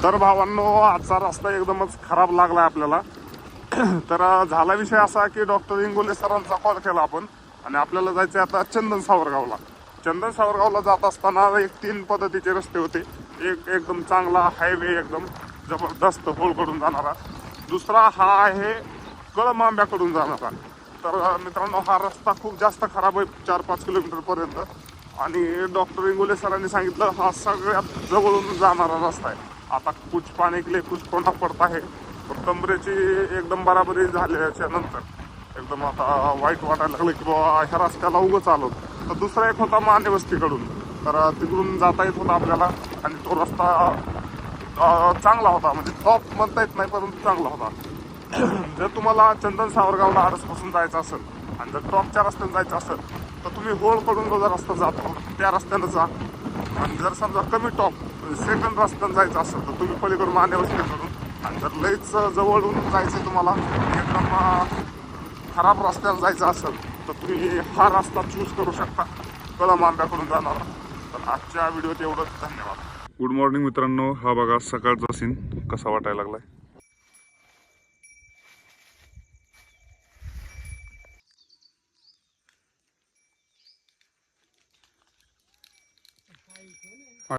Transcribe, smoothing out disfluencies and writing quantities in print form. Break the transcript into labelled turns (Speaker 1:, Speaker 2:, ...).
Speaker 1: तर भावांनो, आजचा रस्ता एकदमच खराब लागला आपल्याला. तर झाला विषय असा की डॉक्टर इंगोले सरांचा कॉल केला आपण आणि आपल्याला जायचं आता चंदन सावरगावला. चंदन सावरगावला जात असताना एक 3 पद्धतीचे रस्ते होते. एक एकदम चांगला हायवे, एकदम जबरदस्त होळकडून जाणारा. दुसरा हा आहे कळमांब्याकडून जाणारा. तर मित्रांनो, हा रस्ता खूप जास्त खराब आहे, 4-5 किलोमीटर पर्यंत. आणि डॉक्टर इंगोले सरांनी सांगितलं हा सगळ्यात जवळून जाणारा रस्ता आहे. आता कुछ पाणी के लिए कुछ खोना पडता है. कमरेची एकदम बराबरी झाल्याच्या नंतर एकदम आता वाईट वाटायला लागलं की बाबा ह्या रस्त्याला उगच आलो. तर दुसरा एक होता माने वस्तीकडून, तर तिकडून जाता येत होता आपल्याला. आणि तो रस्ता चांगला होता, म्हणजे टॉप म्हणता येत नाही परंतु चांगला होता. जर तुम्हाला चंदन सावरगावला आडसपासून जायचं असेल आणि जर टॉपच्या रस्त्याने जायचं असेल तर तुम्ही होळकडून जो रस्ता जातो त्या रस्त्यानं जा. आणि जर समजा कमी टॉप सेकंड रस्त्यानं जायचं असेल तर तुम्ही पलीकडून माने वस्तीकडून. आणि जर लईच जवळून जायचं तुम्हाला, एकदम खराब रस्त्यानं जायचं असेल तर तुम्ही हा रस्ता चूज करू शकता, कळमांब्याकडून जाणारा. तर आजच्या व्हिडिओत एवढंच. धन्यवाद. गुड मॉर्निंग मित्रांनो. हा बघा सकाळचा सीन कसा वाटायला लागलाय.